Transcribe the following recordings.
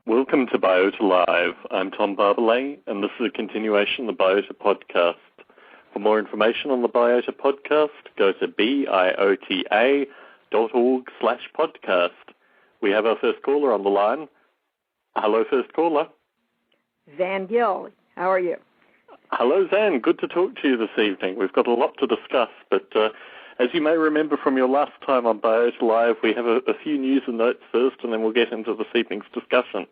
Welcome to Biota Live. I'm Tom Barbalet, and this is a continuation of the Biota podcast. For more information on the Biota podcast, go to biota.org/podcast. We have our first caller on the line. Hello, first caller. Zann Gill. How are you? Hello, Zann. Good to talk to you this evening. We've got a lot to discuss, but as you may remember from your last time on Biota Live, we have a few news and notes first, and then we'll get into this evening's discussion.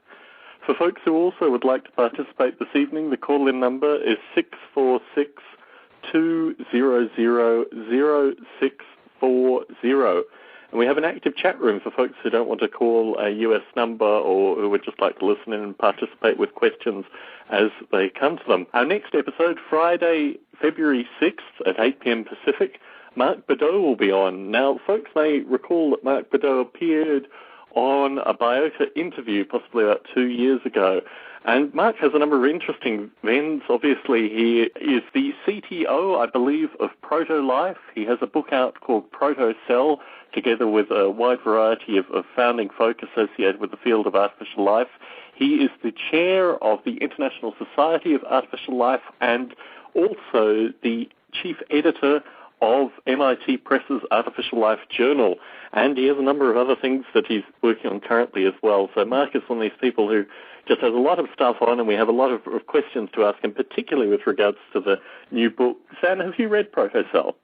For folks who also would like to participate this evening, the call-in number is 646-200-0640. And we have an active chat room for folks who don't want to call a US number or who would just like to listen in and participate with questions as they come to them. Our next episode, Friday, February 6th at 8 p.m. Pacific, Mark Badeau will be on. Now, folks may recall that Mark Badeau appeared on a Biota interview possibly about 2 years ago. And Mark has a number of interesting vents. Obviously, he is the CTO, I believe, of Proto-Life. He has a book out called Proto-Cell, together with a wide variety of founding folk associated with the field of artificial life. He is the chair of the International Society of Artificial Life and also the chief editor of MIT Press's Artificial Life Journal, and he has a number of other things that he's working on currently as well. So Mark is one of these people who just has a lot of stuff on, and we have a lot of questions to ask him, particularly with regards to the new book. Zann, have you read Proto-Cell?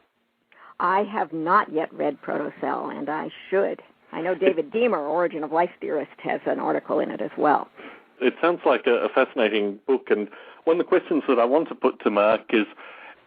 I have not yet read Proto-Cell, and I should. I know David Deamer, Origin of Life Theorist, has an article in it as well. It sounds like a fascinating book, and one of the questions that I want to put to Mark is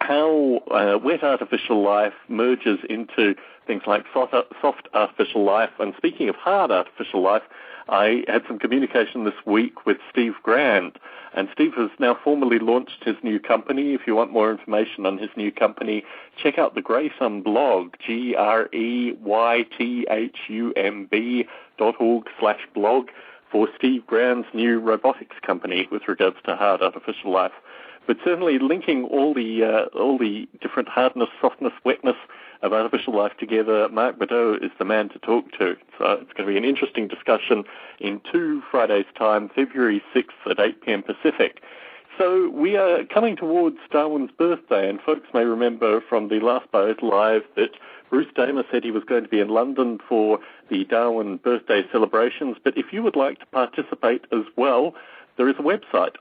how wet artificial life merges into things like soft artificial life. And speaking of hard artificial life, I had some communication this week with Steve Grand, and Steve has now formally launched his new company. If you want more information on his new company, check out the Greythumb blog, greythumb.org/blog for Steve Grand's new robotics company with regards to hard artificial life. But certainly linking all the different hardness, softness, wetness of artificial life together, Mark Badeau is the man to talk to. So it's going to be an interesting discussion in 2 Fridays' time, February 6th at 8 p.m. Pacific. So we are coming towards Darwin's birthday, and folks may remember from the last Biota Live that Bruce Damer said he was going to be in London for the Darwin birthday celebrations. But if you would like to participate as well, there is a website,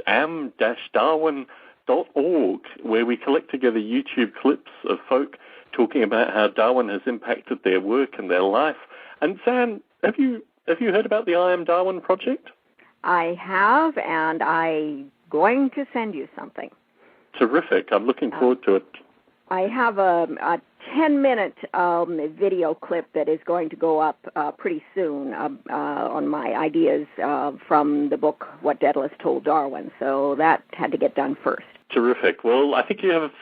am-darwin.org, where we collect together YouTube clips of folk talking about how Darwin has impacted their work and their life. And Zann, have you heard about the I Am Darwin project? I have, and I'm going to send you something. Terrific. I'm looking forward to it. I have a 10-minute video clip that is going to go up pretty soon on my ideas from the book What Daedalus Told Darwin. So that had to get done first. Terrific. Well, I think you have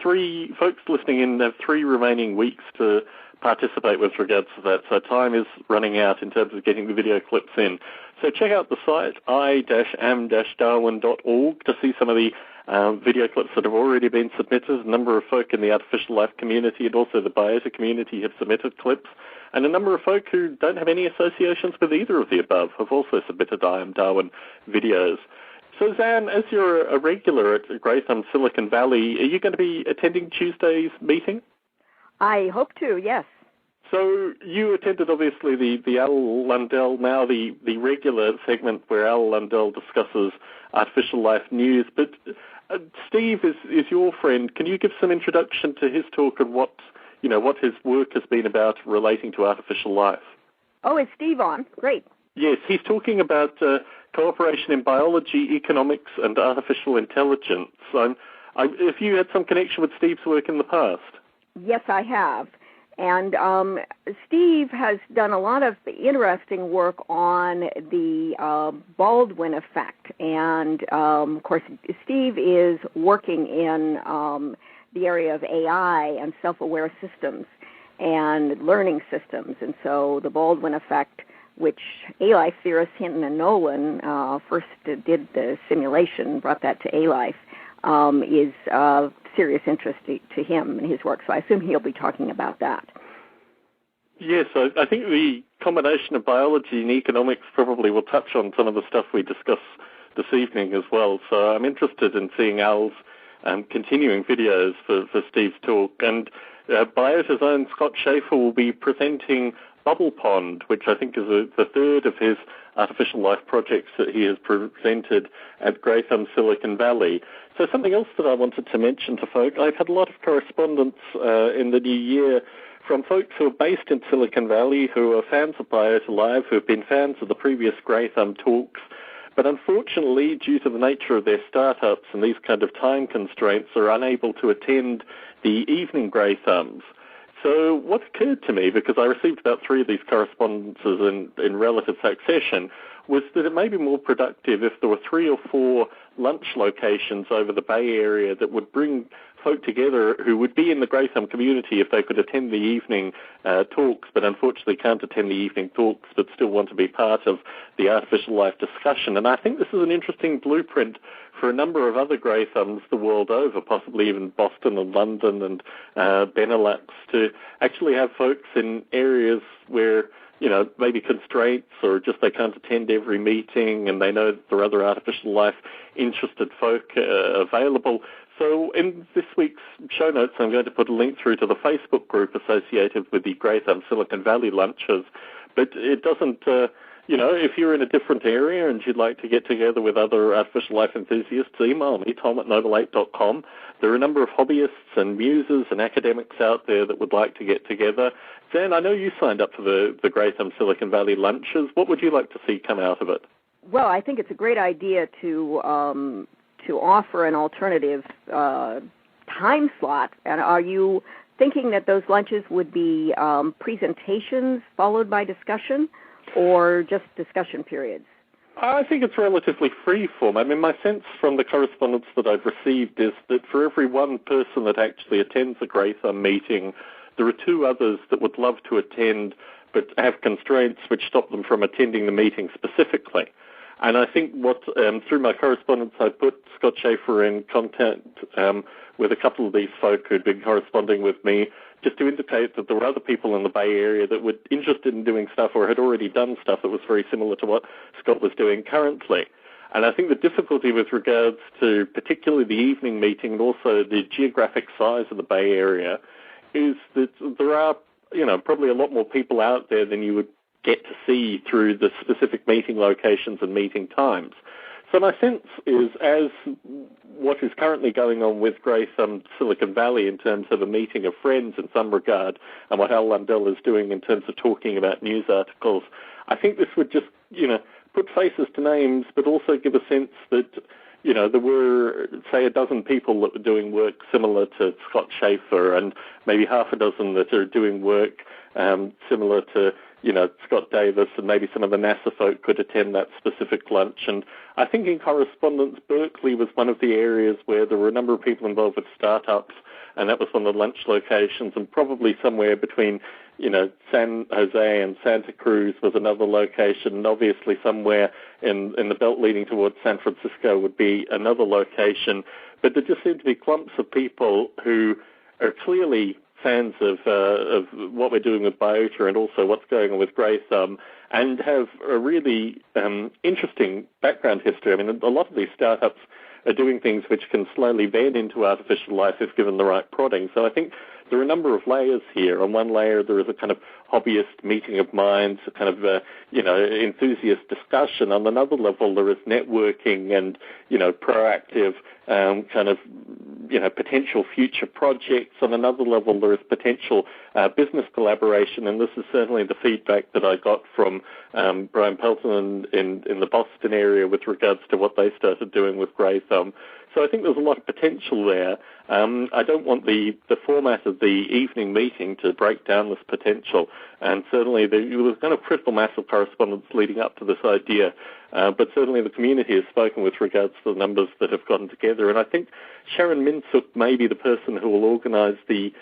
folks listening in have 3 remaining weeks to participate with regards to that. So time is running out in terms of getting the video clips in. So check out the site i-am-darwin.org to see some of the video clips that have already been submitted. A number of folk in the artificial life community and also the Biota community have submitted clips. And a number of folk who don't have any associations with either of the above have also submitted I Am Darwin videos. So, Zann, as you're a regular at Gratham, Silicon Valley, are you going to be attending Tuesday's meeting? I hope to, yes. So you attended, obviously, the Al Lundell, now the regular segment where Al Lundell discusses artificial life news. But Steve is your friend. Can you give some introduction to his talk and what his work has been about relating to artificial life? Oh, is Steve on? Great. Yes, he's talking about cooperation in biology, economics, and artificial intelligence. Have you had some connection with Steve's work in the past? Yes, I have. And Steve has done a lot of interesting work on the Baldwin effect. And, of course, Steve is working in the area of AI and self-aware systems and learning systems. And so the Baldwin effect, which A-Life theorists Hinton and Nolan first did the simulation, brought that to A-Life, is of serious interest to him and his work. So I assume he'll be talking about that. Yes, I think the combination of biology and economics probably will touch on some of the stuff we discuss this evening as well. So I'm interested in seeing Al's continuing videos for Steve's talk. And Biota's own Scott Schaefer will be presenting Bubble Pond, which I think is the third of his artificial life projects that he has presented at Gratham, Silicon Valley. So something else that I wanted to mention to folk, I've had a lot of correspondence in the new year from folks who are based in Silicon Valley, who are fans of Biota Live, who have been fans of the previous Gratham talks, but unfortunately, due to the nature of their startups and these kind of time constraints, are unable to attend the evening Grathams. So what occurred to me, because I received about 3 of these correspondences in relative succession, was that it may be more productive if there were 3 or 4 lunch locations over the Bay Area that would bring folk together who would be in the Gratham community if they could attend the evening talks, but unfortunately can't attend the evening talks but still want to be part of the artificial life discussion. And I think this is an interesting blueprint for a number of other Grathams the world over, possibly even Boston and London and Benelux, to actually have folks in areas where maybe constraints or just they can't attend every meeting and they know that there are other artificial life interested folk available. So in this week's show notes, I'm going to put a link through to the Facebook group associated with the Gratham Silicon Valley lunches. But it doesn't, if you're in a different area and you'd like to get together with other artificial life enthusiasts, email me, tom@noble8.com. There are a number of hobbyists and muses and academics out there that would like to get together. Zann, I know you signed up for the Gratham Silicon Valley lunches. What would you like to see come out of it? Well, I think it's a great idea to offer an alternative time slot. And are you thinking that those lunches would be presentations followed by discussion or just discussion periods? I think it's relatively free-form. I mean, my sense from the correspondence that I've received is that for every one person that actually attends a Gratham meeting, there are 2 others that would love to attend but have constraints which stop them from attending the meeting specifically. And I think through my correspondence, I put Scott Schaefer in contact with a couple of these folk who'd been corresponding with me just to indicate that there were other people in the Bay Area that were interested in doing stuff or had already done stuff that was very similar to what Scott was doing currently. And I think the difficulty with regards to particularly the evening meeting and also the geographic size of the Bay Area is that there are, probably a lot more people out there than you would get to see through the specific meeting locations and meeting times. So my sense is, as what is currently going on with Gratham Silicon Valley in terms of a meeting of friends in some regard, and what Al Lundell is doing in terms of talking about news articles, I think this would just, put faces to names, but also give a sense that, there were, say, a dozen people that were doing work similar to Scott Schaefer and maybe half a dozen that are doing work similar to, Scott Davis, and maybe some of the NASA folk could attend that specific lunch. And I think in correspondence, Berkeley was one of the areas where there were a number of people involved with startups, and that was one of the lunch locations, and probably somewhere between, San Jose and Santa Cruz was another location, and obviously somewhere in the belt leading towards San Francisco would be another location. But there just seemed to be clumps of people who are clearly fans of what we're doing with Biota and also what's going on with Grey Thumb, and have a really interesting background history. I mean, a lot of these startups are doing things which can slowly bend into artificial life if given the right prodding. So I think there are a number of layers here. On one layer, there is a kind of hobbyist meeting of minds, a kind of, enthusiast discussion. On another level, there is networking and, proactive potential future projects. On another level, there is potential business collaboration, and this is certainly the feedback that I got from Brian Pelton in the Boston area with regards to what they started doing with Grey Thumb. So I think there's a lot of potential there. I don't want the format of the evening meeting to break down this potential, and certainly there was kind of critical mass of correspondence leading up to this idea, but certainly the community has spoken with regards to the numbers that have gotten together, and I think Sharon Minsook may be the person who will organise the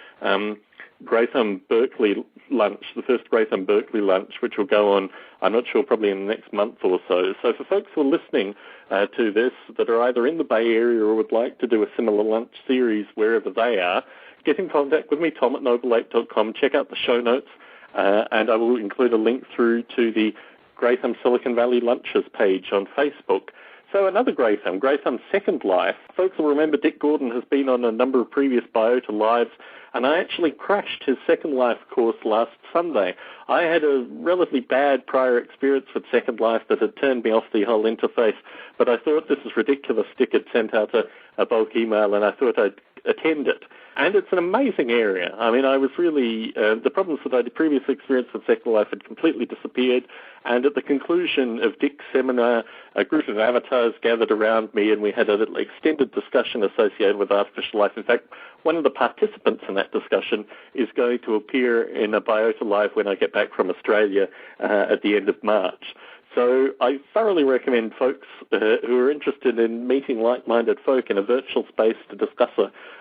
Grey Thumb Berkeley lunch, the first Grey Thumb Berkeley lunch, which will go on, I'm not sure, probably in the next month or so. So for folks who are listening to this that are either in the Bay Area or would like to do a similar lunch series wherever they are, get in contact with me, tom@noble8.com, check out the show notes, and I will include a link through to the Grey Thumb Silicon Valley Lunches page on Facebook. So another Grey Thumb, Grey Thumb's Second Life. Folks will remember Dick Gordon has been on a number of previous Biota Lives, and I actually crashed his Second Life course last Sunday. I had a relatively bad prior experience with Second Life that had turned me off the whole interface, but I thought this is ridiculous. Dick had sent out a bulk email, and I thought I'd attend it. And it's an amazing area. I mean, I was really, the problems that I had previously experienced with Second Life had completely disappeared, and at the conclusion of Dick's seminar, a group of avatars gathered around me, and we had a little extended discussion associated with artificial life. In fact, one of the participants in that discussion is going to appear in a Biota Live when I get back from Australia at the end of March. So I thoroughly recommend folks who are interested in meeting like-minded folk in a virtual space to discuss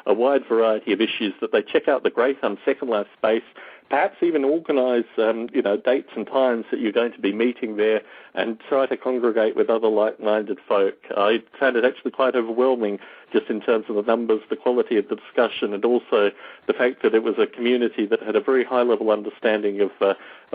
a wide variety of issues that they check out the Grey Thumb Second Life space, perhaps even organise, dates and times that you're going to be meeting there and try to congregate with other like-minded folk. I found it actually quite overwhelming just in terms of the numbers, the quality of the discussion, and also the fact that it was a community that had a very high-level understanding of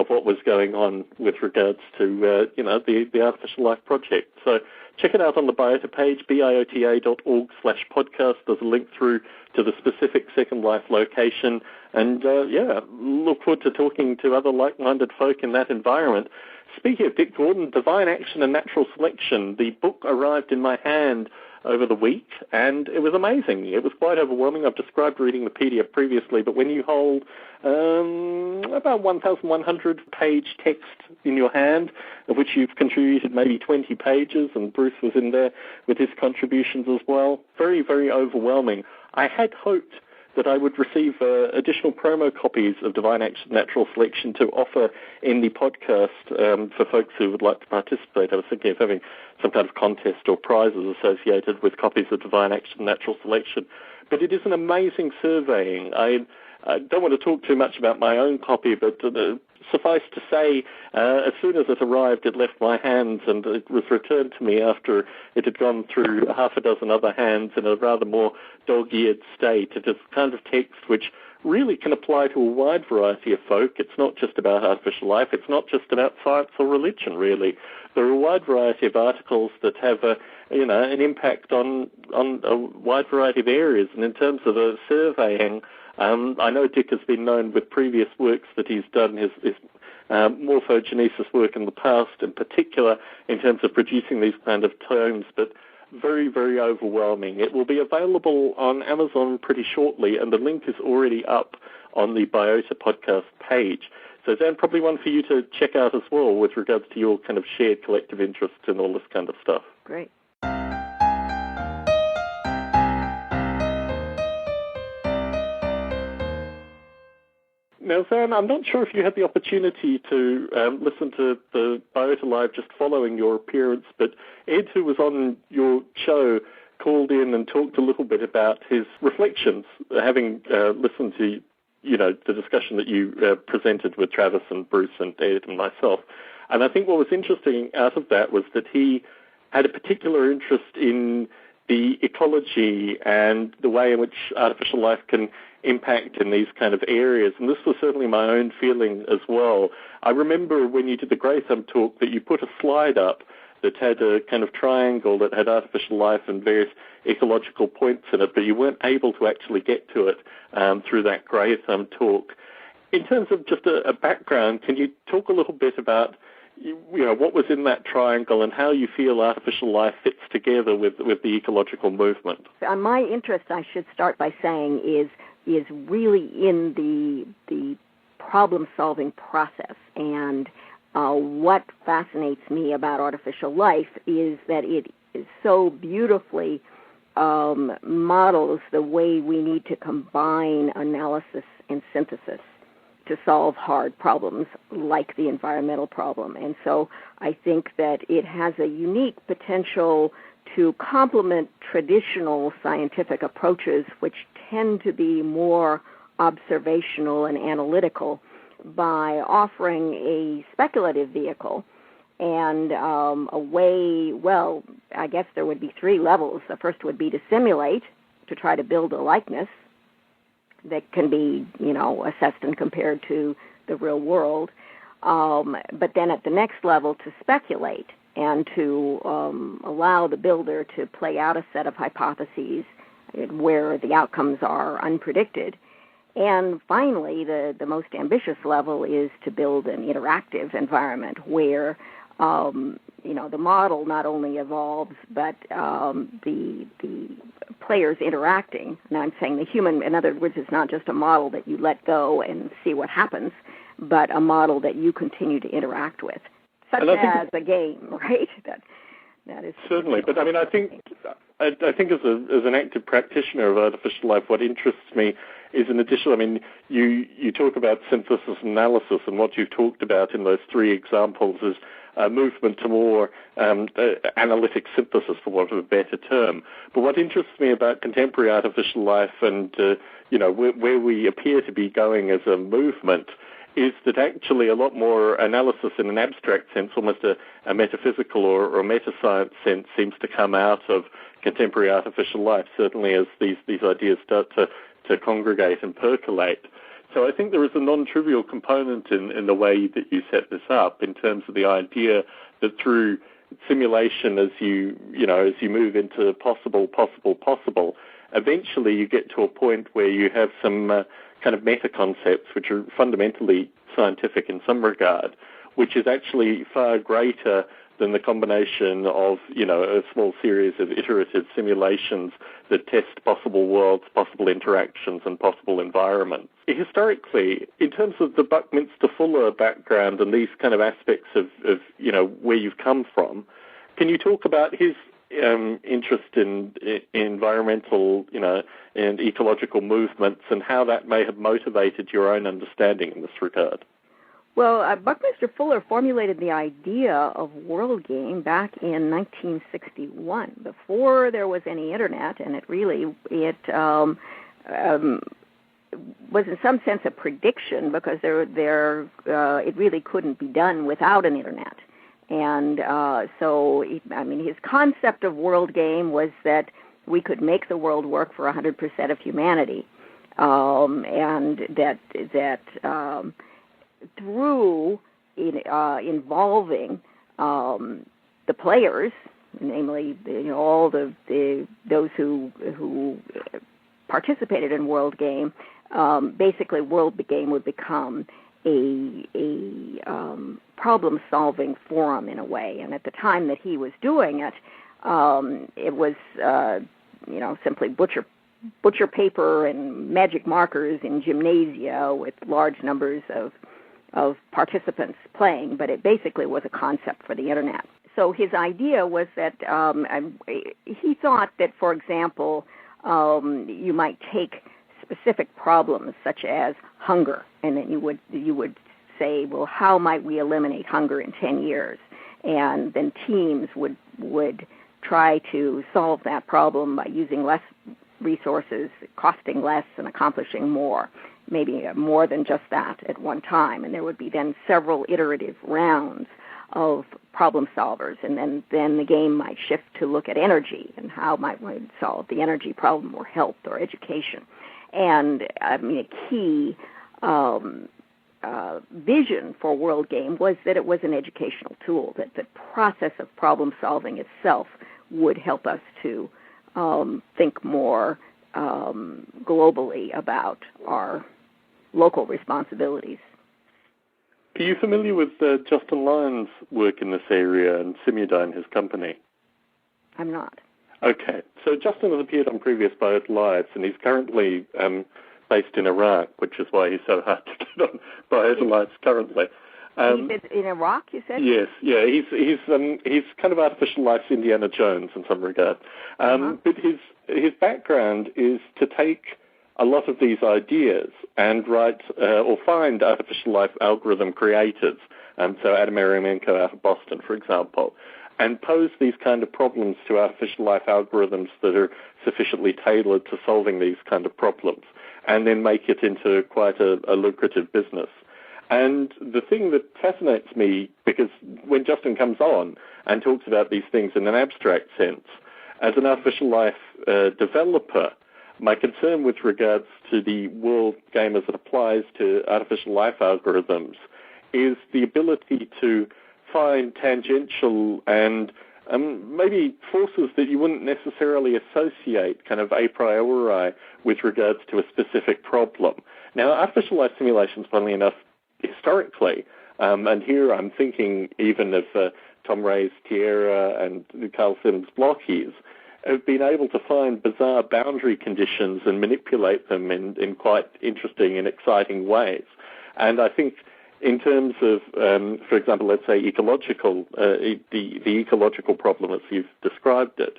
what was going on with regards to, the Artificial Life Project. So check it out on the Biota page, biota.org/podcast. There's a link through to the specific Second Life location. And, look forward to talking to other like-minded folk in that environment. Speaking of Dick Gordon, Divine Action and Natural Selection, the book arrived in my hand over the week, and it was amazing. It was quite overwhelming. I've described reading the PDF previously, but when you hold about 1,100-page text in your hand, of which you've contributed maybe 20 pages, and Bruce was in there with his contributions as well, very, very overwhelming. I had hoped that I would receive additional promo copies of Divine Action Natural Selection to offer in the podcast for folks who would like to participate. I was thinking of having some kind of contest or prizes associated with copies of Divine Action Natural Selection. But it is an amazing surveying. I don't want to talk too much about my own copy, but suffice to say, as soon as it arrived, it left my hands, and it was returned to me after it had gone through half a dozen other hands in a rather more dog-eared state. It is kind of text which really can apply to a wide variety of folk. It's not just about artificial life. It's not just about science or religion, really. There are a wide variety of articles that have an impact on a wide variety of areas. And in terms of the surveying, I know Dick has been known with previous works that he's done, his morphogenesis work in the past, in particular in terms of producing these kind of tomes, but very, very overwhelming. It will be available on Amazon pretty shortly, and the link is already up on the Biota podcast page. So, Zann, probably one for you to check out as well with regards to your kind of shared collective interest in all this kind of stuff. Great. Now, Zann, I'm not sure if you had the opportunity to listen to the Biota Live just following your appearance, but Ed, who was on your show, called in and talked a little bit about his reflections, having listened to, the discussion that you presented with Travis and Bruce and Ed and myself. And I think what was interesting out of that was that he had a particular interest in the ecology and the way in which artificial life can impact in these kind of areas. And this was certainly my own feeling as well. I remember when you did the Grey Thumb talk that you put a slide up that had a kind of triangle that had artificial life and various ecological points in it, but you weren't able to actually get to it through that Grey Thumb talk. In terms of just a background, can you talk a little bit about what was in that triangle and how you feel artificial life fits together with the ecological movement? My interest, I should start by saying, is really in the problem-solving process. And what fascinates me about artificial life is that it is so beautifully models the way we need to combine analysis and synthesis to solve hard problems like the environmental problem. And so I think that it has a unique potential to complement traditional scientific approaches, which tend to be more observational and analytical, by offering a speculative vehicle and a way, well, I guess there would be three levels. The first would be to simulate, to try to build a likeness that can be, assessed and compared to the real world. But then at the next level, to speculate and to allow the builder to play out a set of hypotheses where the outcomes are unpredicted. And finally, the most ambitious level is to build an interactive environment where, the model not only evolves, but the players interacting. Now, I'm saying the human, in other words, it's not just a model that you let go and see what happens, but a model that you continue to interact with, such as a game, right? That is certainly. But I think as an active practitioner of artificial life, what interests me is in addition, you talk about synthesis and analysis, and what you've talked about in those three examples is a movement to more analytic synthesis, for want of a better term. But what interests me about contemporary artificial life and, where we appear to be going as a movement is that actually a lot more analysis in an abstract sense, almost a metaphysical or meta-science sense, seems to come out of contemporary artificial life, certainly as these ideas start to congregate and percolate. So I think there is a non-trivial component in the way that you set this up, in terms of the idea that through simulation, as you move into possible, eventually you get to a point where you have some kind of meta-concepts which are fundamentally scientific in some regard, which is actually far greater than the combination of, a small series of iterative simulations that test possible worlds, possible interactions, and possible environments. Historically, in terms of the Buckminster Fuller background and these kind of aspects of where you've come from, can you talk about his interest in environmental, and ecological movements, and how that may have motivated your own understanding in this regard? Well, Buckminster Fuller formulated the idea of world game back in 1961, before there was any internet, and it was in some sense a prediction, because it really couldn't be done without an internet. And his concept of world game was that we could make the world work for 100% of humanity, and that through involving the players, namely all those who participated in world game, basically world game would become a problem-solving forum in a way. And at the time that he was doing it, it was simply butcher paper and magic markers in gymnasia with large numbers of participants playing, but it basically was a concept for the internet. So his idea was that he thought that, for example, you might take specific problems such as hunger, and then you would say, well, how might we eliminate hunger in 10 years? And then teams would try to solve that problem by using less resources, costing less, and accomplishing more, maybe more than just that at one time. And there would be then several iterative rounds of problem solvers, and then the game might shift to look at energy and how might we solve the energy problem, or health, or education. And I mean, a key vision for World Game was that it was an educational tool, that the process of problem solving itself would help us to think more globally about our local responsibilities. Are you familiar with Justin Lyon's work in this area and Simudyne, his company? I'm not. Okay. So Justin has appeared on previous Biota Lives, and he's currently based in Iraq, which is why he's so hard to get on Biota Lives currently. He's in Iraq, you said? Yes, yeah. He's kind of artificial life's Indiana Jones in some regard. But his background is to take a lot of these ideas and write or find artificial life algorithm creators, so Adam Eremenko out of Boston, for example, and pose these kind of problems to artificial life algorithms that are sufficiently tailored to solving these kind of problems, and then make it into quite a lucrative business. And the thing that fascinates me, because when Justin comes on and talks about these things in an abstract sense, as an artificial life developer, my concern with regards to the World Game as it applies to artificial life algorithms is the ability to find tangential and maybe forces that you wouldn't necessarily associate kind of a priori with regards to a specific problem. Now, artificial life simulations, funnily enough, historically, and here I'm thinking even of Tom Ray's Tierra and Carl Sims' Blockies, have been able to find bizarre boundary conditions and manipulate them in quite interesting and exciting ways. And I think in terms of, for example, let's say ecological, the ecological problem as you've described it,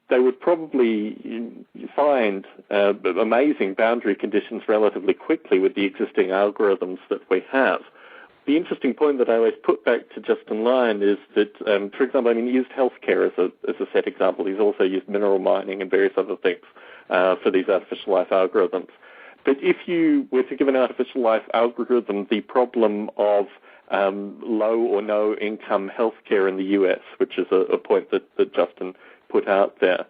they would probably find amazing boundary conditions relatively quickly with the existing algorithms that we have. The interesting point that I always put back to Justin Lyon is that, for example, he used healthcare as a set example. He's also used mineral mining and various other things for these artificial life algorithms. But if you were to give an artificial life algorithm the problem of low or no income healthcare in the US, which is a point that Justin put out there,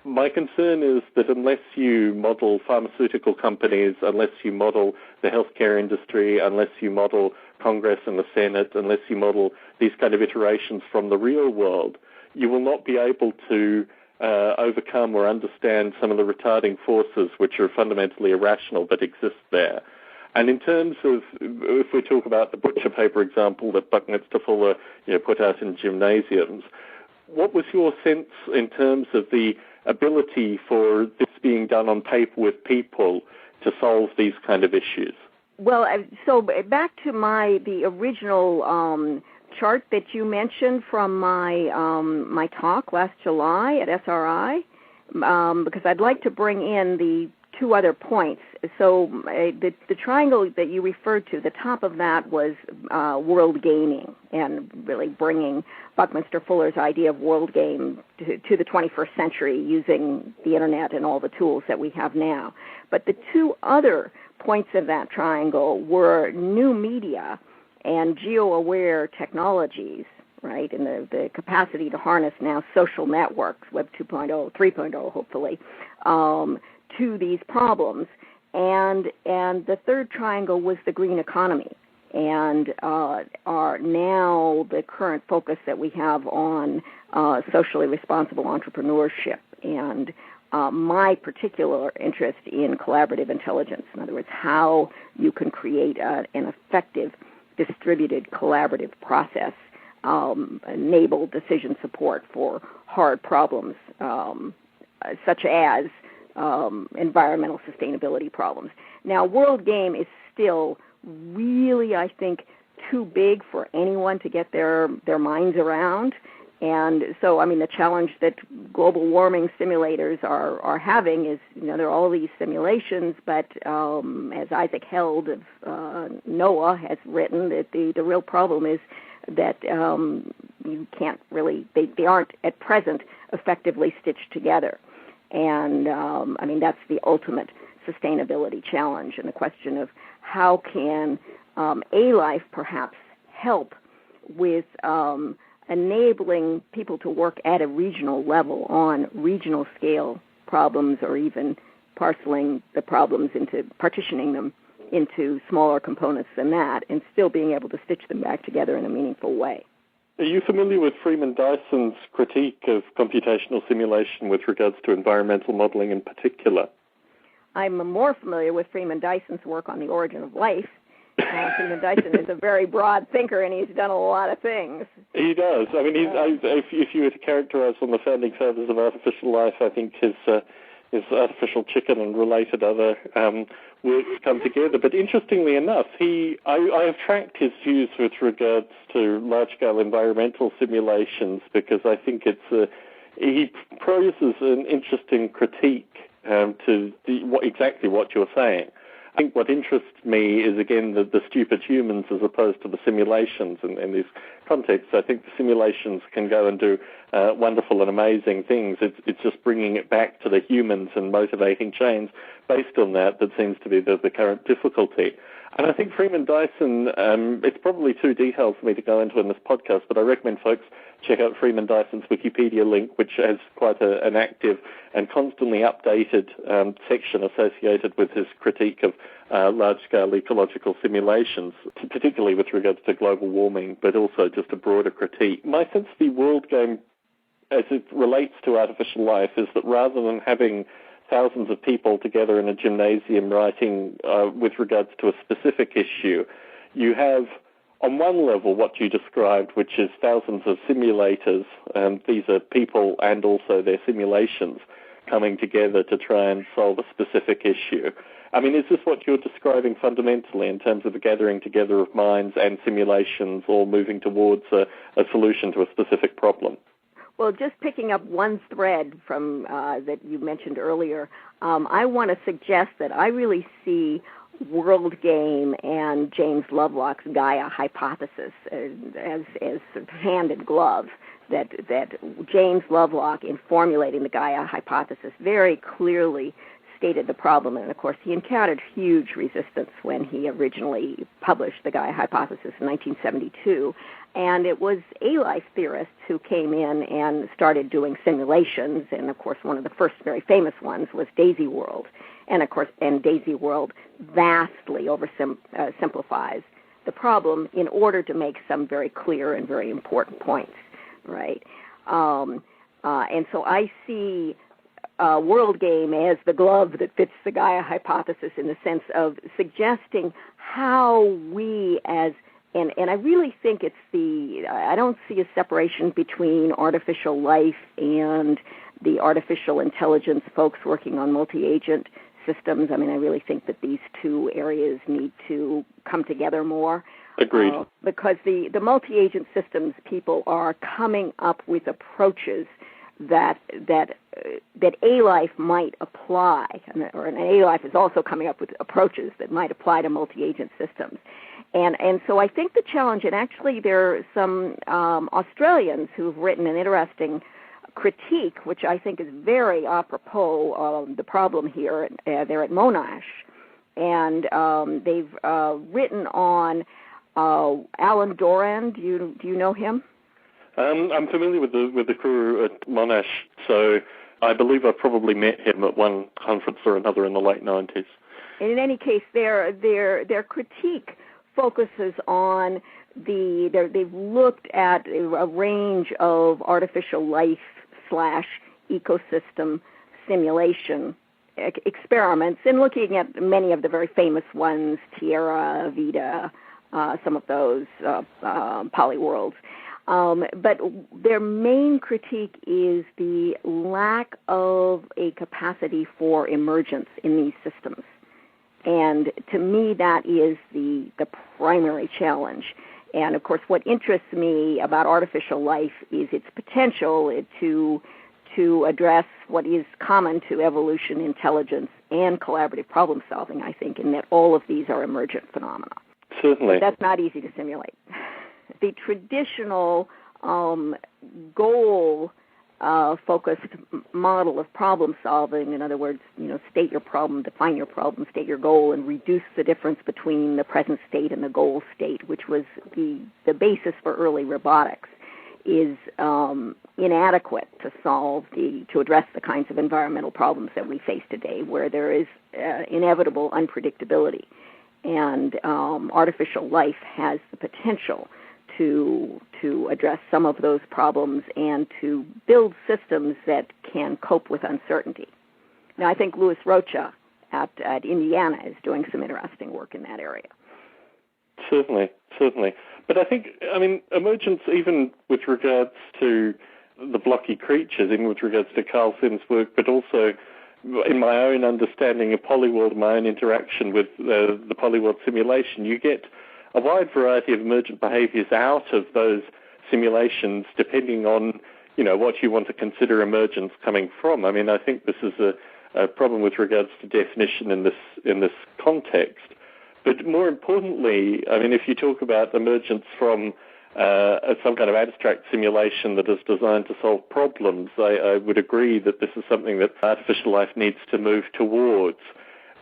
my concern is that unless you model pharmaceutical companies, unless you model the healthcare industry, unless you model Congress and the Senate, unless you model these kind of iterations from the real world, you will not be able to overcome or understand some of the retarding forces which are fundamentally irrational but exist there. And in terms of, if we talk about the butcher paper example that Buckminster Fuller put out in gymnasiums, what was your sense in terms of the ability for this being done on paper with people to solve these kind of issues? Well, so back to the original chart that you mentioned from my talk last July at SRI, because I'd like to bring in the two other points. So the triangle that you referred to, the top of that was world gaming, and really bringing Buckminster Fuller's idea of world game to the 21st century using the Internet and all the tools that we have now. But the two other points of that triangle were new media and geo-aware technologies, right, and the capacity to harness now social networks, Web 2.0, 3.0 hopefully, to these problems. And the third triangle was the green economy, and are now the current focus that we have on socially responsible entrepreneurship and my particular interest in collaborative intelligence. In other words, how you can create an effective distributed collaborative process, enable decision support for hard problems such as environmental sustainability problems. Now, World Game is still really, I think, too big for anyone to get their minds around. And so, I mean, the challenge that global warming simulators are having is, there are all these simulations, but as Isaac Held of NOAA has written, that the real problem is that you can't really, they aren't at present effectively stitched together. And, I mean, that's the ultimate sustainability challenge, and the question of how can A-Life perhaps help with enabling people to work at a regional level on regional scale problems, or even partitioning them into smaller components than that, and still being able to stitch them back together in a meaningful way. Are you familiar with Freeman Dyson's critique of computational simulation with regards to environmental modeling in particular? I'm more familiar with Freeman Dyson's work on the origin of life. Freeman Dyson is a very broad thinker, and he's done a lot of things. He does. I mean, if you were to characterize one of the founding fathers of artificial life, I think his artificial chicken and related other works come together. But interestingly enough, I have tracked his views with regards to large-scale environmental simulations, because I think he poses an interesting critique to exactly what you're saying. I think what interests me is, again, the stupid humans as opposed to the simulations in these contexts. I think the simulations can go and do wonderful and amazing things. It's just bringing it back to the humans and motivating change based on that seems to be the current difficulty. And I think Freeman Dyson, it's probably too detailed for me to go into in this podcast, but I recommend folks check out Freeman Dyson's Wikipedia link, which has quite an active and constantly updated section associated with his critique of large-scale ecological simulations, particularly with regards to global warming, but also just a broader critique. My sense of the world game, as it relates to artificial life, is that rather than having thousands of people together in a gymnasium writing with regards to a specific issue, you have, on one level, what you described, which is thousands of simulators. These are people and also their simulations coming together to try and solve a specific issue. I mean, is this what you're describing fundamentally in terms of the gathering together of minds and simulations all moving towards a solution to a specific problem? Well, just picking up one thread from that you mentioned earlier, I want to suggest that I really see World Game and James Lovelock's Gaia hypothesis as hand in glove. That James Lovelock, in formulating the Gaia hypothesis, very clearly stated the problem, and of course he encountered huge resistance when he originally published the Gaia hypothesis in 1972, and it was A-Life theorists who came in and started doing simulations, and of course one of the first very famous ones was Daisy World, and of course Daisy World vastly oversimplifies the problem in order to make some very clear and very important points, right? And so I see World Game as the glove that fits the Gaia hypothesis, in the sense of suggesting how we and I really think I don't see a separation between artificial life and the artificial intelligence folks working on multi-agent systems. I mean, I really think that these two areas need to come together more. Agreed. Because the multi-agent systems people are coming up with approaches that A-Life might apply, and A-Life is also coming up with approaches that might apply to multi-agent systems. And so I think the challenge, and actually there are some Australians who've written an interesting critique, which I think is very apropos of the problem here. They're at Monash, and they've written on Alan Doran. Do you know him? I'm familiar with the crew at Monash, so I believe I probably met him at one conference or another in the late 90s. And in any case, their critique focuses on they've looked at a range of artificial life / ecosystem simulation experiments, and looking at many of the very famous ones, Tierra, Vita, some of those polyworlds. But their main critique is the lack of a capacity for emergence in these systems. And to me, that is the primary challenge, And, of course, what interests me about artificial life is its potential to address what is common to evolution, intelligence, and collaborative problem solving, I think, in that all of these are emergent phenomena. Certainly. But that's not easy to simulate. The traditional goal-focused model of problem solving, in other words, state your problem, define your problem, state your goal, and reduce the difference between the present state and the goal state, which was the basis for early robotics, is inadequate to address the kinds of environmental problems that we face today, where there is inevitable unpredictability. And artificial life has the potential to address some of those problems and to build systems that can cope with uncertainty. Now, I think Louis Rocha at Indiana is doing some interesting work in that area. Certainly. But I think, emergence, even with regards to the blocky creatures, even with regards to Carl Sims' work, but also in my own understanding of Polyworld, my own interaction with the Polyworld simulation, you get a wide variety of emergent behaviors out of those simulations, depending on, what you want to consider emergence coming from. I think this is a problem with regards to definition in this context. But more importantly, if you talk about emergence from some kind of abstract simulation that is designed to solve problems, I would agree that this is something that artificial life needs to move towards.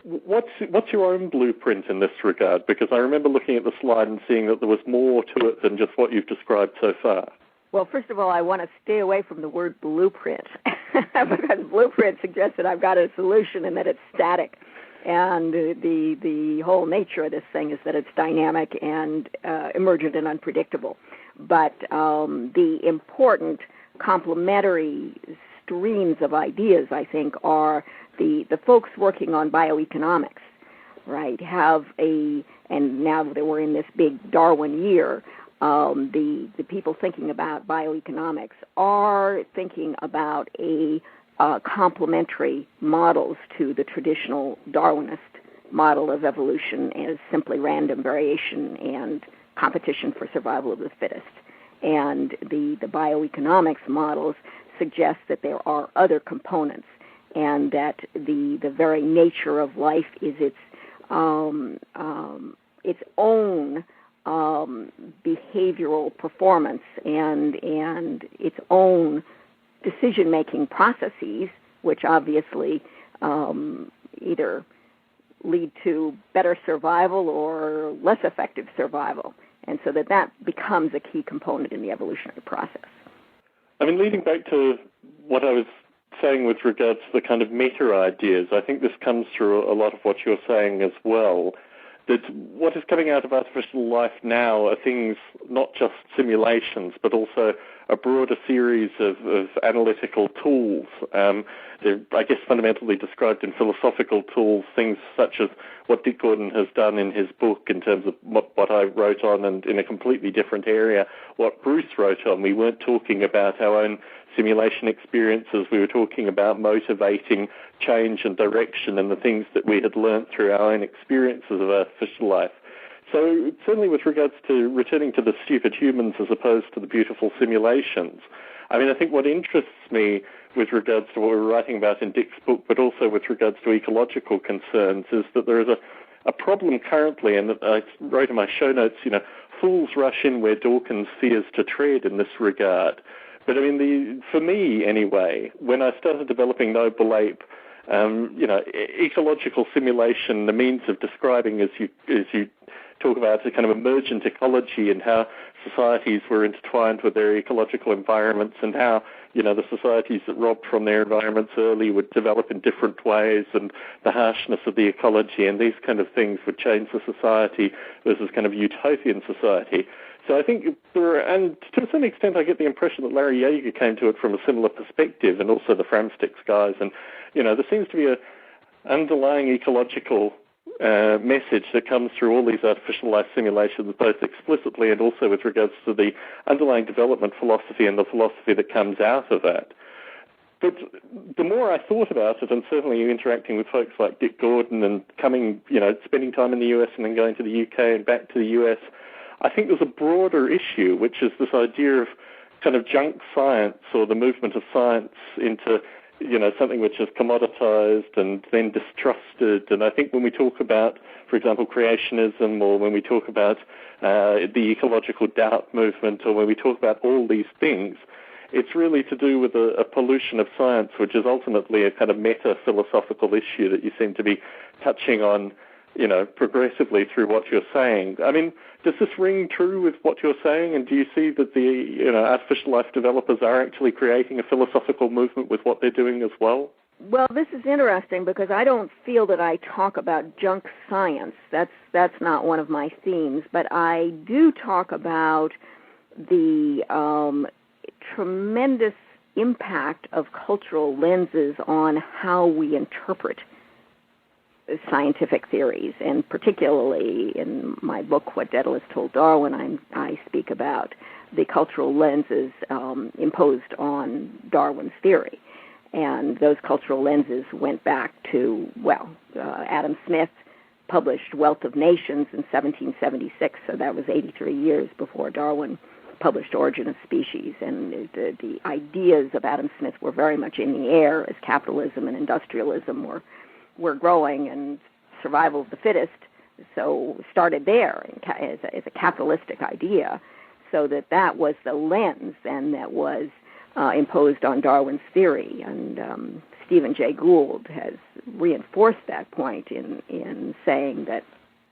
What's your own blueprint in this regard? Because I remember looking at the slide and seeing that there was more to it than just what you've described so far. Well, first of all, I want to stay away from the word blueprint, because blueprint suggests that I've got a solution and that it's static. And the whole nature of this thing is that it's dynamic and emergent and unpredictable. But the important complementary streams of ideas, I think, are the folks working on bioeconomics, right, and now that we're in this big Darwin year, the people thinking about bioeconomics are thinking about complementary models to the traditional Darwinist model of evolution as simply random variation and competition for survival of the fittest. And the bioeconomics models suggest that there are other components, and that the very nature of life is its own behavioral performance and its own decision-making processes, which obviously either lead to better survival or less effective survival, and so that becomes a key component in the evolutionary process. Leading back to what I was saying with regards to the kind of meta ideas, I think this comes through a lot of what you're saying as well, that what is coming out of artificial life now are things, not just simulations, but also a broader series of analytical tools. They're, I guess, fundamentally described in philosophical tools, things such as what Dick Gordon has done in his book in terms of what I wrote on, and in a completely different area, what Bruce wrote on. We weren't talking about our own simulation experiences. We were talking about motivating change and direction and the things that we had learned through our own experiences of artificial life. So certainly with regards to returning to the stupid humans as opposed to the beautiful simulations, I think what interests me with regards to what we were writing about in Dick's book, but also with regards to ecological concerns, is that there is a problem currently, and I wrote in my show notes, fools rush in where Dawkins fears to tread in this regard. But for me anyway, when I started developing Noble Ape, ecological simulation, the means of describing, as you talk about, a kind of emergent ecology and how societies were intertwined with their ecological environments, and how the societies that robbed from their environments early would develop in different ways, and the harshness of the ecology and these kind of things would change the society versus kind of utopian society. So I think and to a certain extent I get the impression that Larry Yeager came to it from a similar perspective, and also the Framsticks guys, and there seems to be an underlying ecological message that comes through all these artificial life simulations, both explicitly and also with regards to the underlying development philosophy and the philosophy that comes out of that. But the more I thought about it, and certainly interacting with folks like Dick Gordon and coming, spending time in the US and then going to the UK and back to the US, I think there's a broader issue, which is this idea of kind of junk science, or the movement of science into, something which is commoditized and then distrusted. And I think when we talk about, for example, creationism, or when we talk about the ecological doubt movement, or when we talk about all these things, it's really to do with a pollution of science, which is ultimately a kind of meta-philosophical issue that you seem to be touching on, progressively through what you're saying. I mean, does this ring true with what you're saying? And do you see that the, artificial life developers are actually creating a philosophical movement with what they're doing as well? Well, this is interesting because I don't feel that I talk about junk science. That's not one of my themes. But I do talk about the tremendous impact of cultural lenses on how we interpret scientific theories, and particularly in my book, What Daedalus Told Darwin, I speak about the cultural lenses imposed on Darwin's theory. And those cultural lenses went back to, Adam Smith published Wealth of Nations in 1776, so that was 83 years before Darwin published Origin of Species, and the ideas of Adam Smith were very much in the air as capitalism and industrialism were growing, and survival of the fittest, so started there as a capitalistic idea, so that was the lens then that was imposed on Darwin's theory. And Stephen Jay Gould has reinforced that point in saying that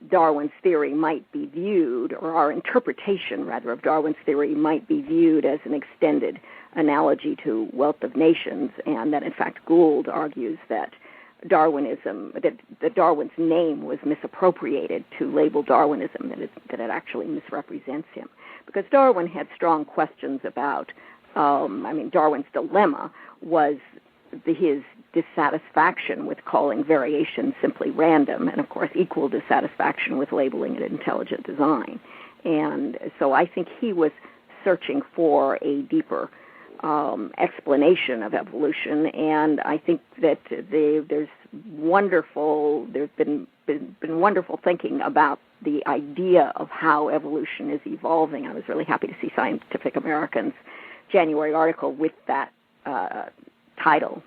Darwin's theory might be viewed, or our interpretation, rather, of Darwin's theory might be viewed as an extended analogy to Wealth of Nations, and that, in fact, Gould argues that Darwinism, that Darwin's name was misappropriated to label Darwinism, that it actually misrepresents him. Because Darwin had strong questions about, Darwin's dilemma was his dissatisfaction with calling variation simply random, and of course equal dissatisfaction with labeling it intelligent design. And so I think he was searching for a deeper explanation of evolution, and I think that there's been wonderful thinking about the idea of how evolution is evolving. I was really happy to see Scientific American's January article with that title.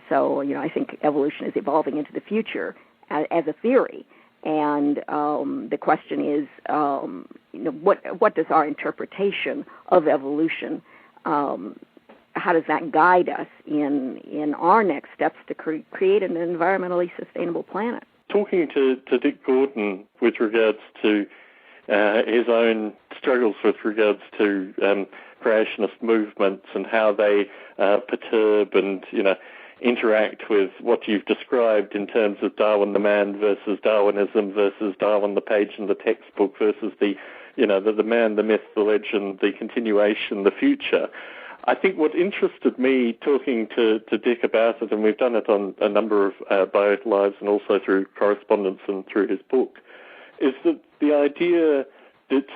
So, I think evolution is evolving into the future as a theory. And the question is, what does our interpretation of evolution, how does that guide us in our next steps to create an environmentally sustainable planet? Talking to Dick Gordon with regards to his own struggles with regards to creationist movements and how they perturb and, interact with what you've described in terms of Darwin the man versus Darwinism versus Darwin the page in the textbook versus the man, the myth, the legend, the continuation, the future. I think what interested me talking to Dick about it, and we've done it on a number of Biota Lives and also through correspondence and through his book, is that the idea that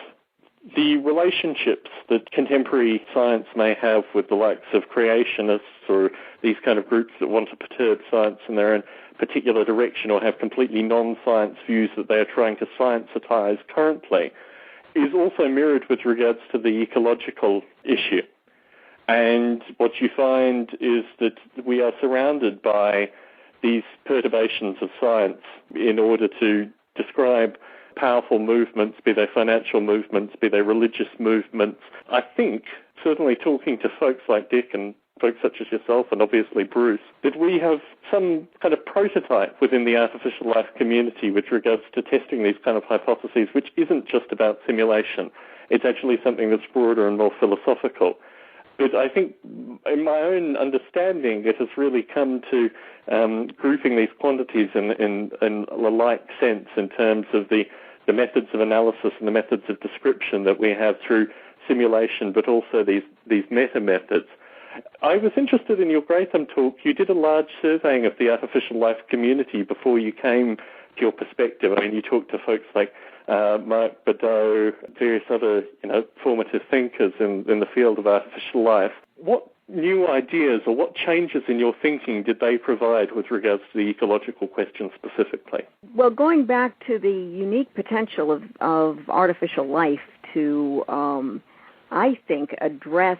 the relationships that contemporary science may have with the likes of creationists or these kind of groups that want to perturb science in their own particular direction or have completely non-science views that they are trying to science-atize currently is also mirrored with regards to the ecological issue. And what you find is that we are surrounded by these perturbations of science in order to describe powerful movements, be they financial movements, be they religious movements. I think, certainly talking to folks like Dick and folks such as yourself and obviously Bruce, that we have some kind of prototype within the artificial life community with regards to testing these kind of hypotheses, which isn't just about simulation. It's actually something that's broader and more philosophical. But I think in my own understanding, it has really come to grouping these quantities in a like sense in terms of the methods of analysis and the methods of description that we have through simulation, but also these meta-methods. I was interested in your Gratham talk. You did a large surveying of the artificial life community before you came to your perspective. I mean, you talked to folks like Mark Badeau, various other formative thinkers in the field of artificial life. What new ideas or what changes in your thinking did they provide with regards to the ecological question specifically? Well, going back to the unique potential of artificial life to, I think, address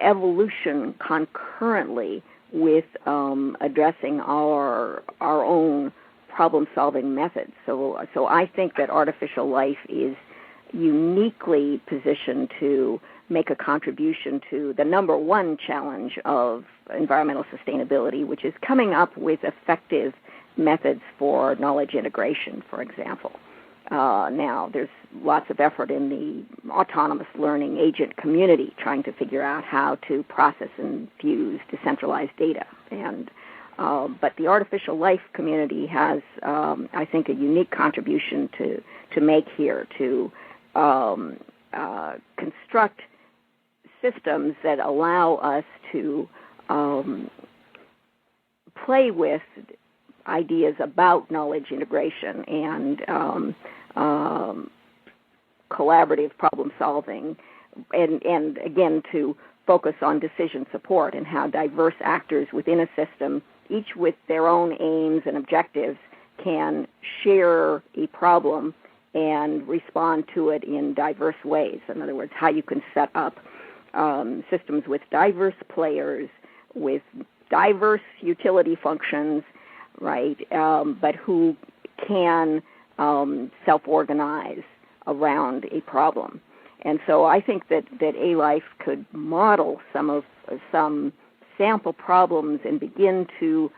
evolution concurrently with addressing our own problem-solving methods. So I think that artificial life is uniquely positioned to make a contribution to the number one challenge of environmental sustainability, which is coming up with effective methods for knowledge integration, for example. Now, there's lots of effort in the autonomous learning agent community trying to figure out how to process and fuse decentralized data. But the artificial life community has, I think, a unique contribution to make here to construct systems that allow us to play with ideas about knowledge integration and collaborative problem solving, and again to focus on decision support and how diverse actors within a system, each with their own aims and objectives, can share a problem and respond to it in diverse ways. In other words, how you can set up systems with diverse players, with diverse utility functions, right, but who can self-organize around a problem. And so I think that A-Life could model some sample problems and begin to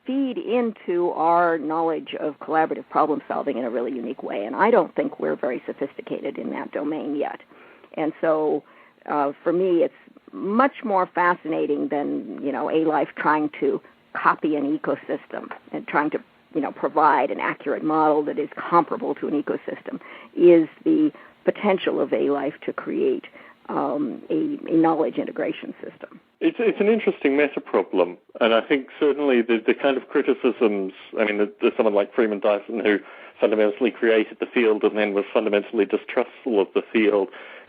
feed into our knowledge of collaborative problem solving in a really unique way. And I don't think we're very sophisticated in that domain yet. And so for me, it's much more fascinating than, A-Life trying to copy an ecosystem and trying to, provide an accurate model that is comparable to an ecosystem, is the potential of A-Life to create a knowledge integration system. It's an interesting meta problem, and I think certainly the kind of criticisms, there's someone like Freeman Dyson who fundamentally created the field and then was fundamentally distrustful of the field,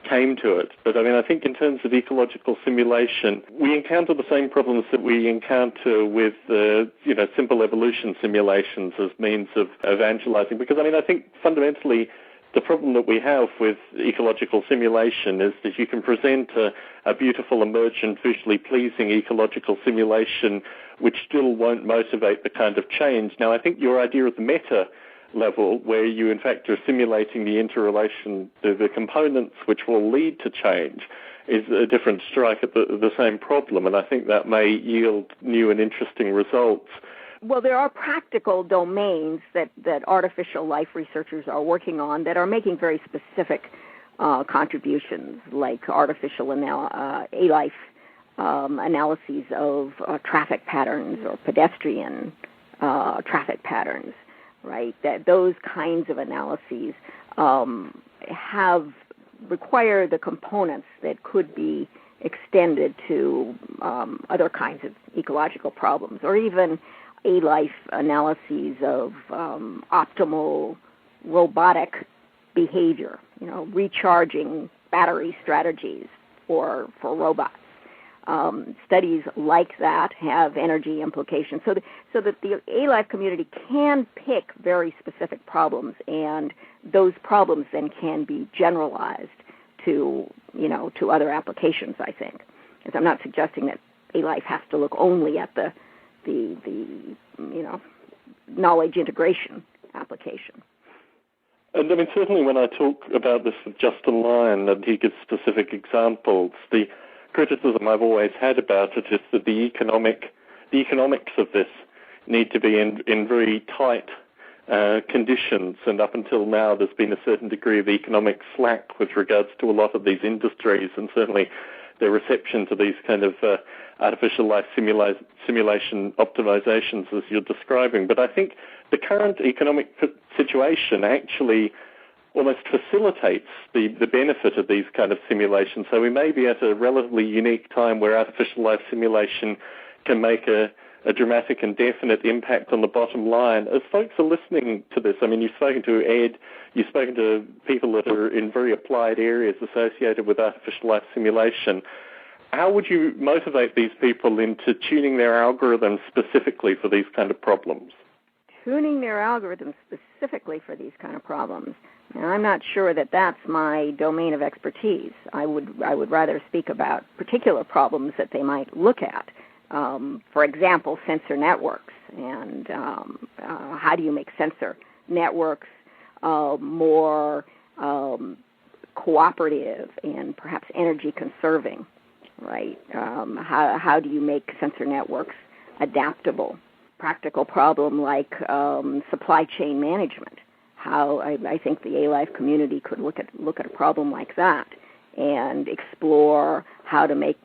came to it. But I think in terms of ecological simulation, we encounter the same problems that we encounter with simple evolution simulations as means of evangelizing. Because I think fundamentally the problem that we have with ecological simulation is that you can present a beautiful, emergent, visually pleasing ecological simulation which still won't motivate the kind of change. Now, I think your idea of the meta level, where you in fact are simulating the interrelation, the components which will lead to change, is a different strike at the same problem, and I think that may yield new and interesting results. Well, there are practical domains that artificial life researchers are working on that are making very specific contributions, like artificial A-Life analyses of traffic patterns or pedestrian traffic patterns, right? That those kinds of analyses require the components that could be extended to other kinds of ecological problems, or even A-Life analyses of optimal robotic behavior, recharging battery strategies for robots. Studies like that have energy implications, so that the A-Life community can pick very specific problems, and those problems then can be generalized to other applications, I think. Because I'm not suggesting that A-Life has to look only at the knowledge integration application. And certainly when I talk about this with Justin Lyon and he gives specific examples, the criticism I've always had about it is that the economics of this need to be in very tight conditions, and up until now there's been a certain degree of economic slack with regards to a lot of these industries, and certainly their reception to these kind of artificial life simulation optimizations as you're describing. But I think the current economic situation actually almost facilitates the benefit of these kind of simulations. So we may be at a relatively unique time where artificial life simulation can make a a dramatic and definite impact on the bottom line. As folks are listening to this, I mean, you've spoken to Ed, you've spoken to people that are in very applied areas associated with artificial life simulation. How would you motivate these people into tuning their algorithms specifically for these kind of problems? Tuning their algorithms specifically for these kind of problems. Now, I'm not sure that that's my domain of expertise. I would rather speak about particular problems that they might look at. For example, sensor networks, and how do you make sensor networks more cooperative and perhaps energy conserving, right? How do you make sensor networks adaptable? Practical problem like supply chain management. How I think the A-Life community could look at a problem like that and explore how to make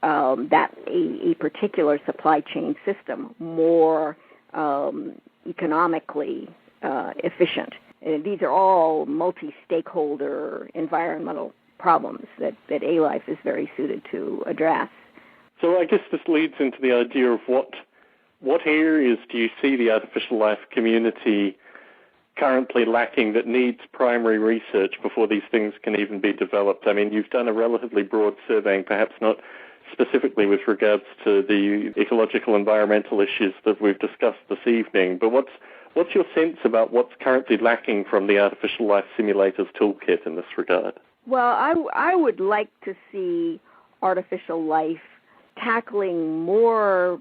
that a particular supply chain system more economically efficient. These are all multi-stakeholder environmental problems that A-Life is very suited to address. So I guess this leads into the idea of what areas do you see the artificial life community currently lacking that needs primary research before these things can even be developed? I mean, you've done a relatively broad surveying, perhaps not specifically with regards to the ecological environmental issues that we've discussed this evening, but what's your sense about what's currently lacking from the artificial life simulators toolkit in this regard? Well, I would like to see artificial life tackling more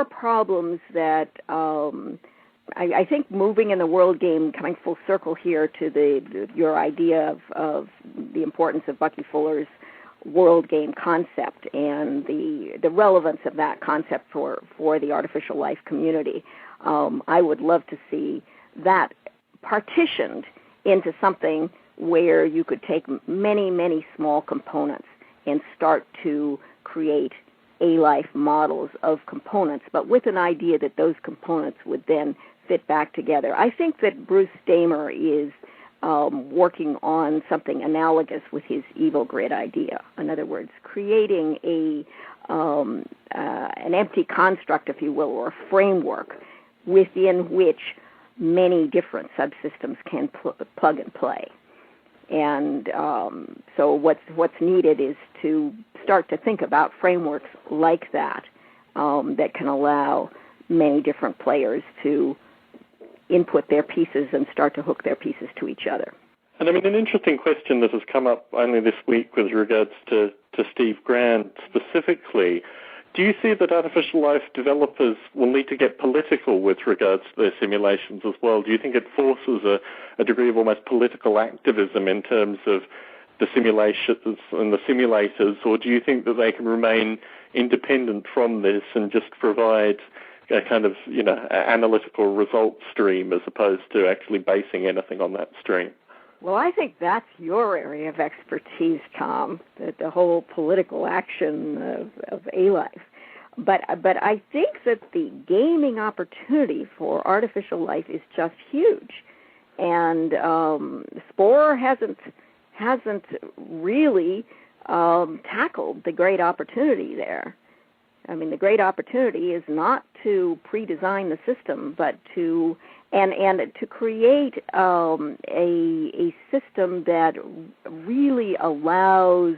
problems that I think moving in the world game, coming full circle here to your idea of the importance of Bucky Fuller's world game concept and the relevance of that concept for the artificial life community. I would love to see that partitioned into something where you could take many, many small components and start to create A-Life models of components, but with an idea that those components would then fit back together. I think that Bruce Damer is working on something analogous with his Evil Grid idea. In other words, creating an empty construct, if you will, or a framework within which many different subsystems can plug and play. And so what's needed is to start to think about frameworks like that that can allow many different players to input their pieces and start to hook their pieces to each other. And I mean, an interesting question that has come up only this week with regards to Steve Grant specifically. Do you see that artificial life developers will need to get political with regards to their simulations as well? Do you think it forces a degree of almost political activism in terms of the simulations and the simulators, or do you think that they can remain independent from this and just provide a kind of, analytical result stream as opposed to actually basing anything on that stream? Well, I think that's your area of expertise, Tom, the whole political action of A-Life. But I think that the gaming opportunity for artificial life is just huge. And Spore hasn't really tackled the great opportunity there. I mean, the great opportunity is not to pre-design the system, but to create a system that really allows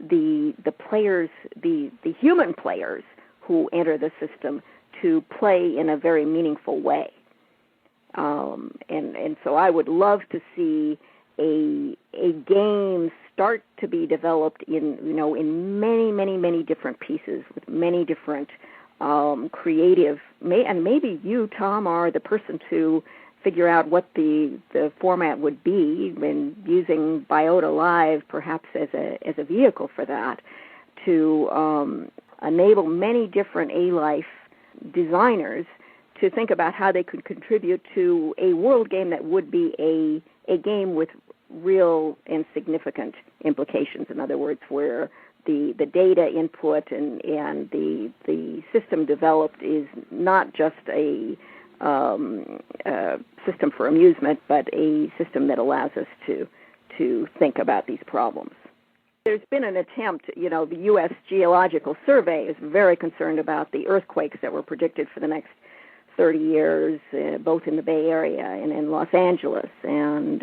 the players, the human players who enter the system, to play in a very meaningful way. And so I would love to see a game start to be developed in many different pieces with many different creative, and maybe you, Tom, are the person to figure out what the format would be, and using Biota Live perhaps as a vehicle for that, to enable many different A-Life designers to think about how they could contribute to a world game that would be a game with real and significant implications. In other words, where the data input and the system developed is not just a system for amusement, but a system that allows us to think about these problems. There's been an attempt, the U.S. Geological Survey is very concerned about the earthquakes that were predicted for the next 30 years, both in the Bay Area and in Los Angeles. And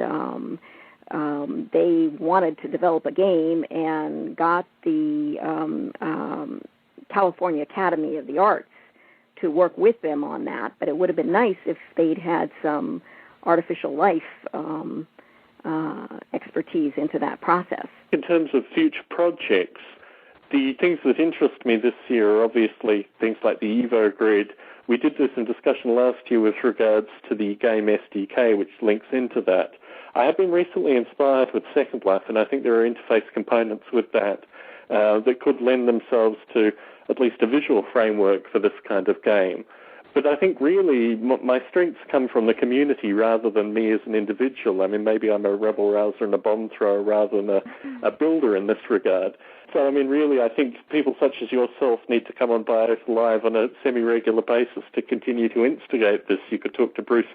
they wanted to develop a game and got the California Academy of the Arts to work with them on that. But it would have been nice if they'd had some artificial life expertise into that process. In terms of future projects, the things that interest me this year are obviously things like the Evo Grid. We did this in discussion last year with regards to the game SDK, which links into that. I have been recently inspired with Second Life, and I think there are interface components with that that could lend themselves to at least a visual framework for this kind of game. But I think really my strengths come from the community rather than me as an individual. I mean, maybe I'm a rebel rouser and a bomb thrower rather than a builder in this regard. So, I mean, really, I think people such as yourself need to come on Biota Live on a semi-regular basis to continue to instigate this. You could talk to Bruce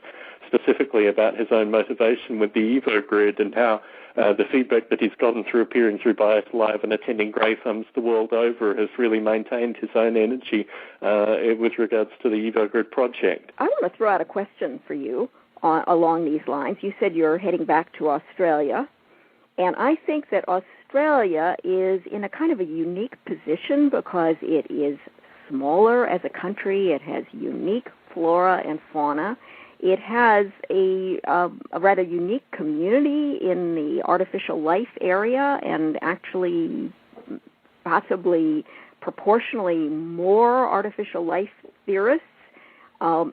specifically about his own motivation with the Evo Grid and how the feedback that he's gotten through appearing through Biota Live and attending Grey Thumbs the world over has really maintained his own energy with regards to the Evo Grid project. I want to throw out a question for you along these lines. You said you're heading back to Australia, and I think that Australia is in a kind of a unique position because it is smaller as a country. It has unique flora and fauna. It has a rather unique community in the artificial life area, and actually possibly proportionally more artificial life theorists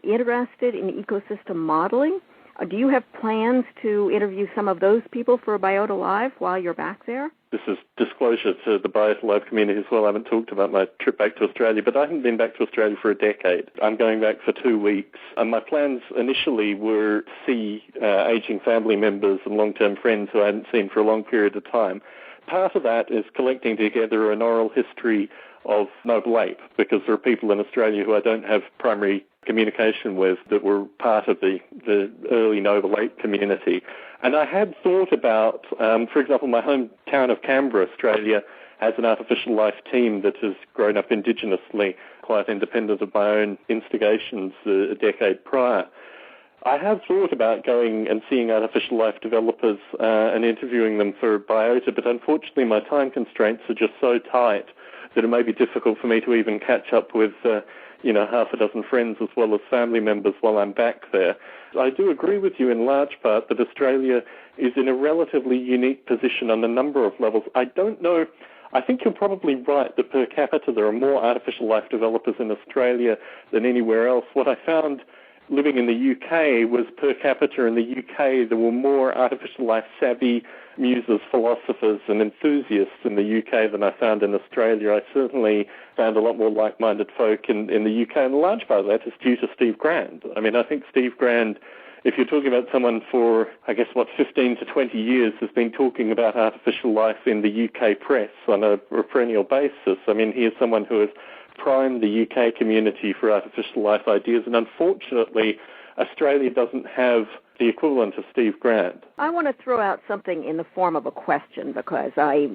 interested in ecosystem modeling. Do you have plans to interview some of those people for Biota Live while you're back there? This is disclosure to the Biota Live community as well. I haven't talked about my trip back to Australia, but I haven't been back to Australia for a decade. I'm going back for 2 weeks. And my plans initially were to see aging family members and long-term friends who I hadn't seen for a long period of time. Part of that is collecting together an oral history of Noble Ape, because there are people in Australia who I don't have primary communication with that were part of the early Noble Ape community. And I had thought about, for example, my hometown of Canberra, Australia, has an artificial life team that has grown up indigenously, quite independent of my own instigations a decade prior. I have thought about going and seeing artificial life developers and interviewing them for Biota, but unfortunately my time constraints are just so tight that it may be difficult for me to even catch up with half a dozen friends as well as family members while I'm back there. I do agree with you in large part that Australia is in a relatively unique position on a number of levels. I don't know, I think you're probably right that per capita there are more artificial life developers in Australia than anywhere else. What I found living in the UK was per capita in the UK there were more artificial life savvy muses, philosophers and enthusiasts in the UK than I found in Australia. I certainly found a lot more like-minded folk in the UK, and a large part of that is due to Steve Grand. I mean, I think Steve Grand, if you're talking about someone for, 15 to 20 years has been talking about artificial life in the UK press on a perennial basis. I mean, he is someone who has primed the UK community for artificial life ideas, and unfortunately, Australia doesn't have the equivalent of Steve Grand. I want to throw out something in the form of a question because I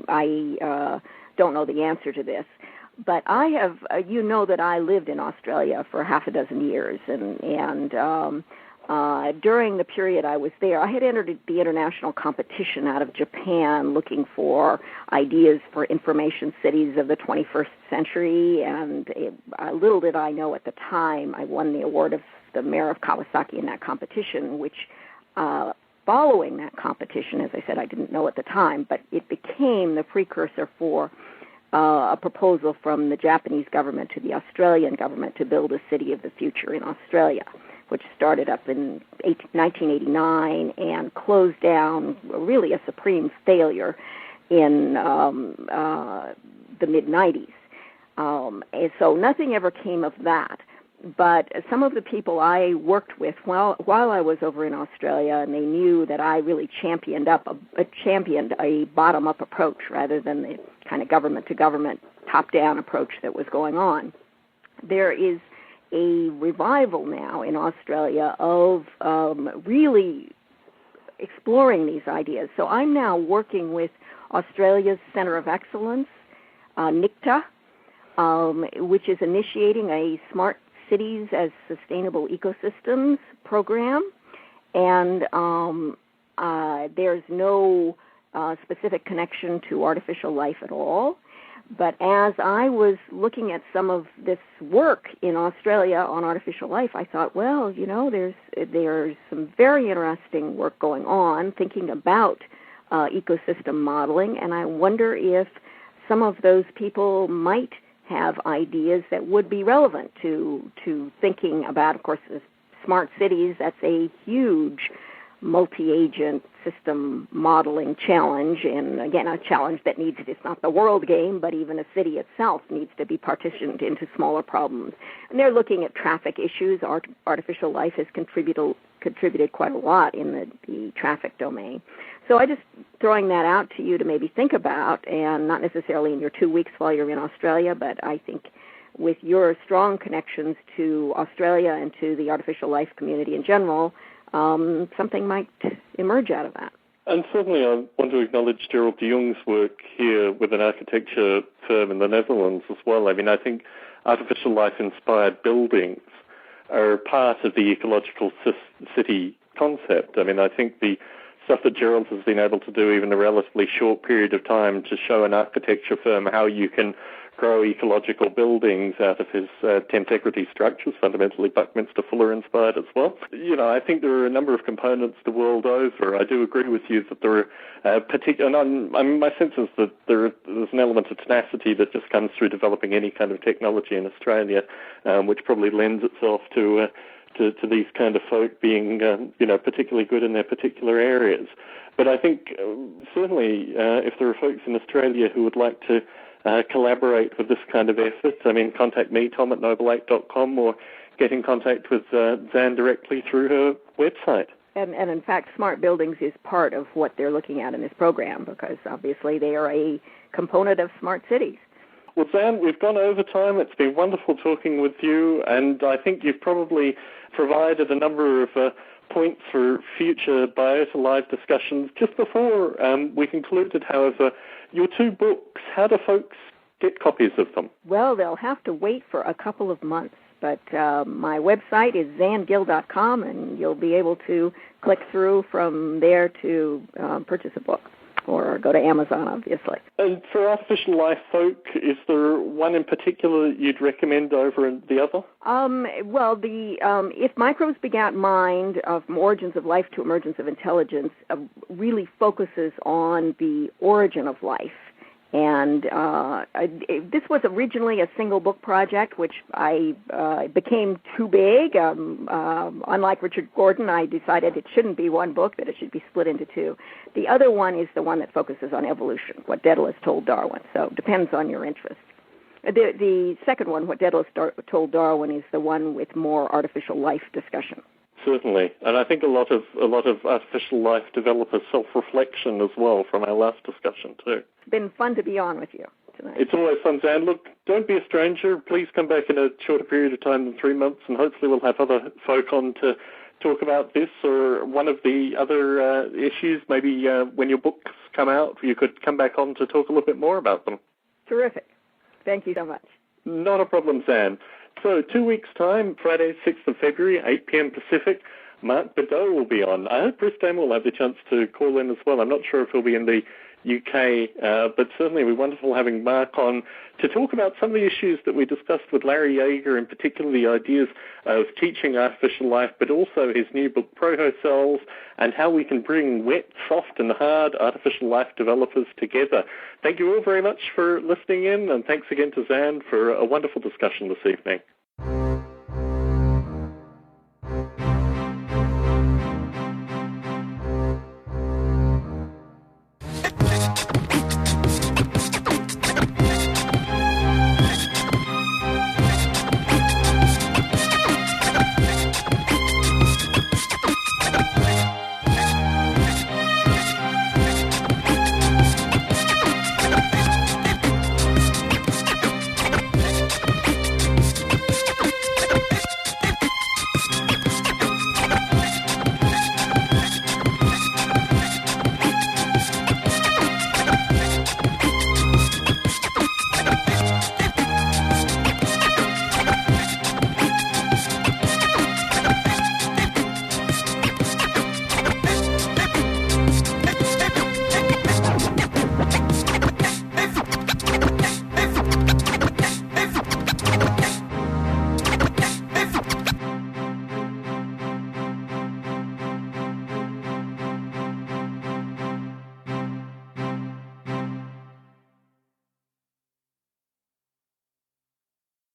don't know the answer to this. But I have, that I lived in Australia for half a dozen years, and during the period I was there, I had entered the international competition out of Japan looking for ideas for information cities of the 21st century, and little did I know at the time I won the award of the mayor of Kawasaki in that competition, which following that competition, as I said, I didn't know at the time, but it became the precursor for a proposal from the Japanese government to the Australian government to build a city of the future in Australia, which started up in 1989 and closed down, really a supreme failure in the mid-90s. And so nothing ever came of that. But some of the people I worked with while I was over in Australia, and they knew that I really championed a bottom-up approach rather than the kind of government-to-government, top-down approach that was going on. There is a revival now in Australia of really exploring these ideas. So I'm now working with Australia's Centre of Excellence, NICTA, which is initiating a Smart Cities as Sustainable Ecosystems program. And there's no specific connection to artificial life at all. But as I was looking at some of this work in Australia on artificial life, I thought, well, there's some very interesting work going on thinking about ecosystem modeling, and I wonder if some of those people might have ideas that would be relevant to thinking about, of course, smart cities. That's a huge multi-agent system modeling challenge, and again, a challenge that it's not the world game, but even a city itself needs to be partitioned into smaller problems. And they're looking at traffic issues. Artificial life has contributed quite a lot in the traffic domain. So I just throwing that out to you to maybe think about, and not necessarily in your 2 weeks while you're in Australia, but I think with your strong connections to Australia and to the artificial life community in general, something might emerge out of that. And certainly I want to acknowledge Gerald de Jong's work here with an architecture firm in the Netherlands as well. I mean, I think artificial life-inspired buildings are part of the ecological city concept. I mean, I think the stuff that Gerald has been able to do even in a relatively short period of time to show an architecture firm how you can grow ecological buildings out of his tentegrity structures, fundamentally Buckminster Fuller inspired as well. I think there are a number of components the world over. I do agree with you that there are particular, and my sense is that there's an element of tenacity that just comes through developing any kind of technology in Australia, which probably lends itself to these kind of folk being, particularly good in their particular areas. But I think certainly if there are folks in Australia who would like to collaborate with this kind of effort, I mean, contact me, tom@noble8.com, or get in contact with Zann directly through her website. And in fact, smart buildings is part of what they're looking at in this program, because obviously they are a component of smart cities. Well, Zann, we've gone over time. It's been wonderful talking with you, and I think you've probably provided a number of points for future Biota Live discussions. Just before we concluded, however, your 2 books, how do folks get copies of them? Well, they'll have to wait for a couple of months, but my website is zanngill.com, and you'll be able to click through from there to purchase a book, or go to Amazon, obviously. And for artificial life folk, is there one in particular that you'd recommend over the other? Well, the If Microbes Begat Mind, from Origins of Life to Emergence of Intelligence, really focuses on the origin of life. And this was originally a single book project, which became too big. Unlike Richard Gordon, I decided it shouldn't be one book, that it should be split into 2. The other one is the one that focuses on evolution, what Daedalus told Darwin. So it depends on your interest. The second one, what Daedalus told Darwin, is the one with more artificial life discussion. Certainly, and I think a lot of artificial life developers self-reflection as well from our last discussion too. It's been fun to be on with you tonight. It's always fun, Zann. Look, don't be a stranger. Please come back in a shorter period of time than 3 months, and hopefully we'll have other folk on to talk about this or one of the other issues. Maybe when your books come out, you could come back on to talk a little bit more about them. Terrific. Thank you so much. Not a problem, Zann. So 2 weeks' time, Friday, 6th of February, 8 p.m. Pacific, Mark Biota will be on. I hope Bruce Dam will have the chance to call in as well. I'm not sure if he'll be in the UK, but certainly it will be wonderful having Mark on to talk about some of the issues that we discussed with Larry Yeager, in particular the ideas of teaching artificial life, but also his new book, Protocells, and how we can bring wet, soft, and hard artificial life developers together. Thank you all very much for listening in, and thanks again to Zann for a wonderful discussion this evening.